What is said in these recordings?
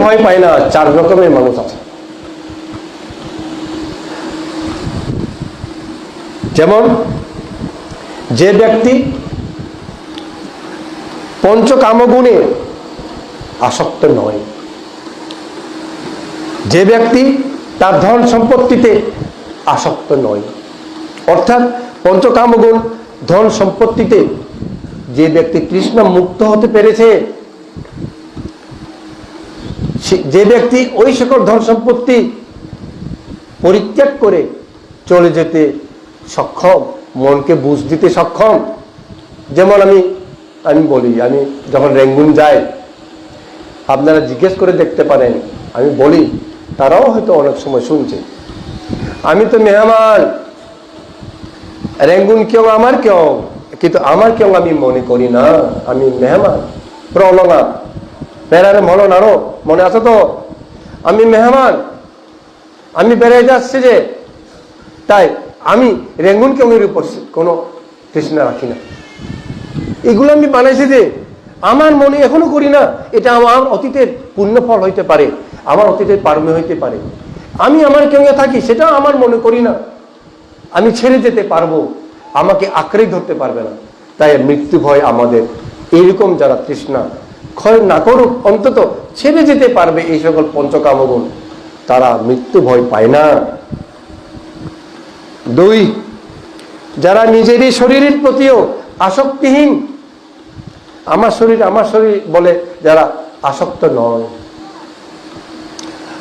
ভয় পায় না 4 রকমের মানুষ আছে। যেমন যে ব্যক্তি পঞ্চকামগুণে আসক্ত নয়, যে ব্যক্তি তার ধন সম্পত্তিতে আসক্ত নয়, অর্থাৎ পঞ্চকামগুণ ধন সম্পত্তিতে যে ব্যক্তি তৃষ্ণা মুক্ত হতে পেরেছে, যে ব্যক্তি ওই সকল ধন সম্পত্তি পরিত্যাগ করে চলে যেতে সক্ষম, মনকে বুঝ দিতে সক্ষম। যেমন আমি বলি, আমি যখন রেঙ্গুন যাই, আপনারা জিজ্ঞেস করে দেখতে পারেন, আমি বলি, তারাও হয়তো অনেক সময় শুনছে, আমি তো মেহমান, রেঙ্গুন কেউ আমার কেউ, কিন্তু আমার কেউ আমি মনে করি না, আমি মেহমান। প্রলঙা বেড়ারে মনো নাড়ো, মনে আছে তো, আমি মেহমান, আমি বেড়াই যাচ্ছি যে, তাই আমি রেঙ্গুন কেউর উপর কোনো তৃষ্ণা রাখি না। এগুলো আমি বানাইছি যে আমার মনে এখনো করি না, এটা আমার অতীতের পুণ্যফল হইতে পারে, আমার অতীতের পারমে হইতে পারে, আমি আমার কেউ থাকি সেটা আমার মনে করি না, আমি ছেড়ে যেতে পারবো, আমাকে আঁকড়ে ধরতে পারবে না। তাই মৃত্যু ভয় আমাদের, এইরকম যারা তৃষ্ণা ক্ষয় না করুক, অন্তত ছেড়ে যেতে পারবে এই সকল পঞ্চকামগুণ, তারা মৃত্যু ভয় পায় না। 2, যারা নিজেরই শরীরের প্রতিও আসক্তিহীন, আমার শরীর বলে যারা আসক্ত নয়,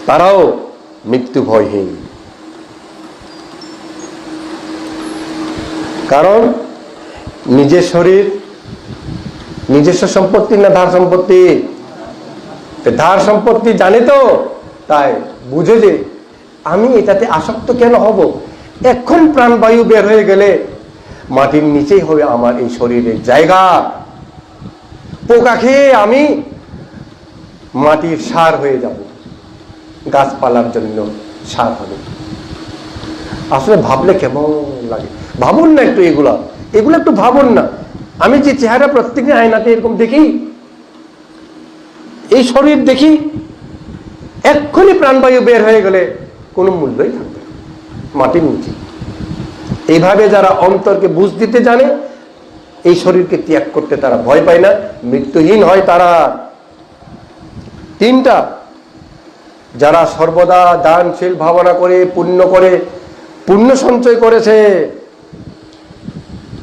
তারাও মৃত্যু ভয়হীন। কারণ নিজের শরীর নিজস্ব সম্পত্তি না ধার সম্পত্তি? ধার সম্পত্তি জানে তো, তাই বুঝে যে আমি এটাতে আসক্ত কেন হব, এখন প্রাণবায়ু বের হয়ে গেলে মাটির নিচেই হবে আমার এই শরীরের জায়গা, পোকা খেয়ে আমি মাটির সার হয়ে যাব, গাছপালার জন্য সার হবে। আসলে ভাবলে কেমন লাগে, ভাবুন না একটু, এগুলো একটু ভাবুন না। আমি যে চেহারা প্রত্যেকদিন আয়নাতে এরকম দেখি, এই শরীর দেখি, এক্ষুনি প্রাণবায়ু বের হয়ে গেলে কোনো মূল্যই থাকবে না, মাটির নিচে। এইভাবে যারা অন্তরকে বুঝ দিতে জানে, এই শরীরকে ত্যাগ করতে তারা ভয় পায় না, মৃত্যুহীন হয় তারা। 3টা, যারা সর্বদা দানশীল ভাবনা করে পুণ্য সঞ্চয় করেছে,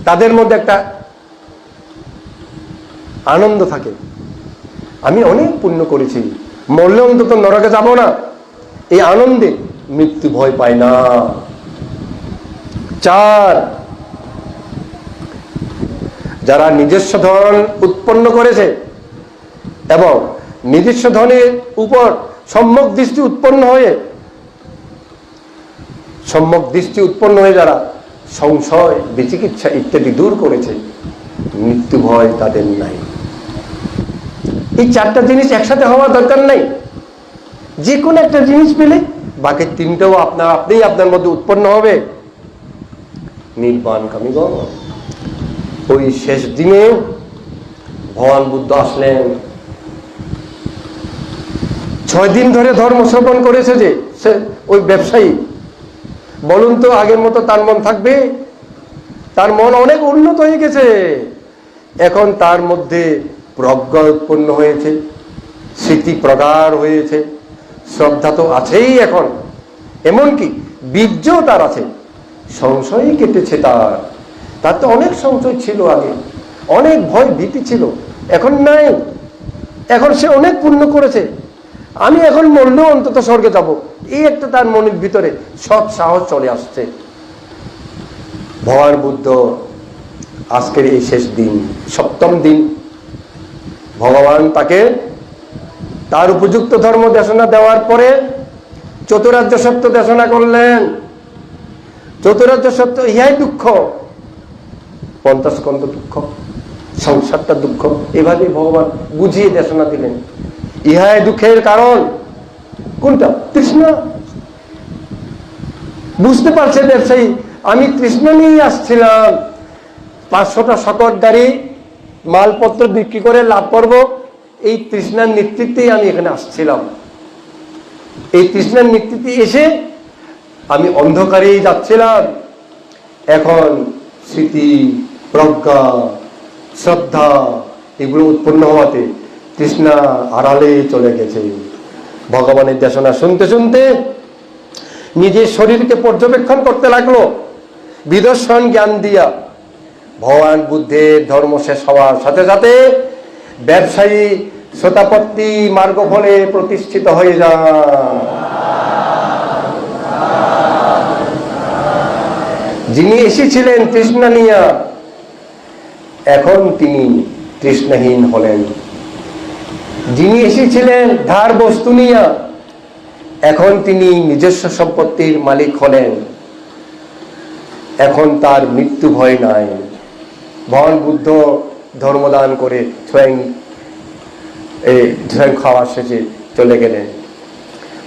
তাদের মধ্যে একটা আনন্দ থাকে, আমি অনেক পুণ্য করেছি, মরলে অন্তত নরকে যাব না, এই আনন্দে মৃত্যু ভয় পায় না। 4, যারা নিজস্ব ধন উৎপন্ন করেছে এবং নিজস্ব ধনের উপর সম্যক দৃষ্টি উৎপন্ন হয়ে যারা সংশয়, বিচিকিৎসা ইত্যাদি দূর করেছে, মৃত্যু ভয় তাদের নাই। এই 4টা জিনিস একসাথে হওয়ার দরকার নাই, যে কোনো একটা জিনিস পেলে বাকি 3টাও আপনিই আপনার মধ্যে উৎপন্ন হবে। নির্বাণকামীগণ, ওই শেষ দিনে ভগবান বুদ্ধ আসলেন। 6 দিন ধরে ধর্ম শ্রবণ করেছে যে ওই ব্যবসায়ী, বলুন তো আগের মতো তার মন থাকবে? তার মন অনেক উন্নত হয়ে গেছে, এখন তার মধ্যে প্রজ্ঞা উৎপন্ন হয়েছে, স্মৃতি প্রগাঢ় হয়েছে, শ্রদ্ধা তো আছেই এখন, এমনকি বীর্যও তার আছে, সংশয় কেটেছে তার তো অনেক সংশয় ছিল আগে, অনেক ভয় ভীতি ছিল, এখন নাই, এখন সে অনেক পুণ্য করেছে, আমি এখন মরলেও অন্তত স্বর্গে যাব, এই একটা তার মনের ভিতরে সৎ সাহস চলে আসছে। ভগবান বুদ্ধ আজকের এই শেষ দিন, 7ম দিন, ভগবান তাকে তার উপযুক্ত ধর্ম দেশনা দেওয়ার পরে চতুরার্য সত্য দেশনা করলেন। চতুরার্য সত্য ইহাই দুঃখ, 50 স্কন্ধ দুঃখ, সংসারটা দুঃখ, এভাবে ভগবান বুঝিয়ে দেশনা দিলেন। ইহাই দুঃখের কারণ কোনটা? তৃষ্ণা। বুঝতে পারছে ব্যবসায়ী, আমি তৃষ্ণা নিয়ে আসছিলাম, 500টা শকট গাড়ি মালপত্র বিক্রি করে লাভ করব, এই তৃষ্ণার নেতৃত্বেই আমি এখানে আসছিলাম, এই তৃষ্ণার নেতৃত্বে এসে আমি অন্ধকারেই যাচ্ছিলাম, এখন স্মৃতি, প্রজ্ঞা, শ্রদ্ধা এগুলো উৎপন্ন হওয়াতে তৃষ্ণা আড়ালে চলে গেছে। ভগবানের দেশনা শুনতে শুনতে নিজের শরীরকে পর্যবেক্ষণ করতে লাগলো বিদর্শন জ্ঞান দিয়া। ভগবান বুদ্ধের ধর্ম শেষ হওয়ার সাথে সাথে ব্যবসায়ী শ্রোতাপত্তি মার্গফলে প্রতিষ্ঠিত হয়ে যান। যিনি এসেছিলেন তৃষ্ণা নিয়া, এখন তিনি তৃষ্ণাহীন হলেন। যিনি এসেছিলেন ধার বস্তু নিয়া, এখন তিনি নিজস্ব সম্পত্তির মালিক হলেন। এখন তার মৃত্যু ভয় নাই। ভগবান বুদ্ধ ধর্মদান করে স্বয়ং খাওয়ার শেষে চলে গেলেন।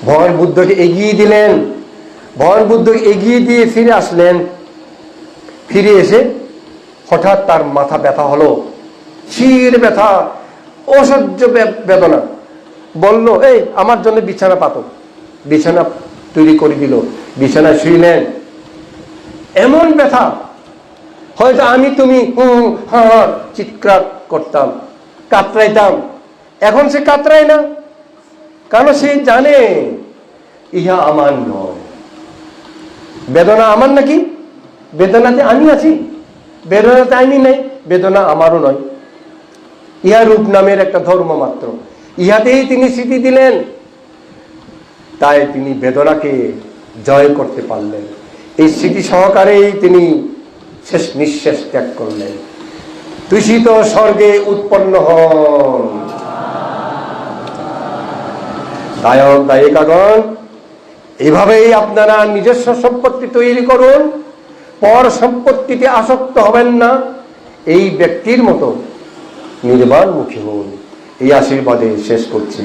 ভগবান বুদ্ধকে এগিয়ে দিলেন। ভগবান বুদ্ধকে এগিয়ে দিয়ে ফিরে আসলেন। ফিরে এসে হঠাৎ তার মাথা ব্যথা হলো, শির ব্যথা, অসহ্য বেদনা। বলল, এই আমার জন্য বিছানা পাতো। বিছানা তৈরি করে দিল, বিছানায় শুইলেন। এমন ব্যথা, হয়তো আমি তুমি চিৎকার করতাম, কাতরাইতাম। এখন সে কাতরায় না, কারণ সে জানে ইহা আমার নয়। বেদনা আমার নাকি? বেদনাতে আমি আছি, বেদনাতে আমি নেই, বেদনা আমারও নয়। ইহা রূপ নামের একটা ধর্ম মাত্র। ইহাতেই তিনি স্মৃতি দিলেন, তাই তিনি বেদনাকে জয় করতে পারলেন। এই স্মৃতি সহকারেই তিনি শেষ নিঃশ্বাস ত্যাগ করলেন। তুষিত স্বর্গে উৎপন্ন হন। গায়ক গায়িকাগণ, এভাবেই আপনারা নিজস্ব সম্পত্তি তৈরি করুন, পর সম্পত্তিতে আসক্ত হবেন না। এই ব্যক্তির মতো নির্বাণমুখী হন। এই আশীর্বাদে শেষ করছি।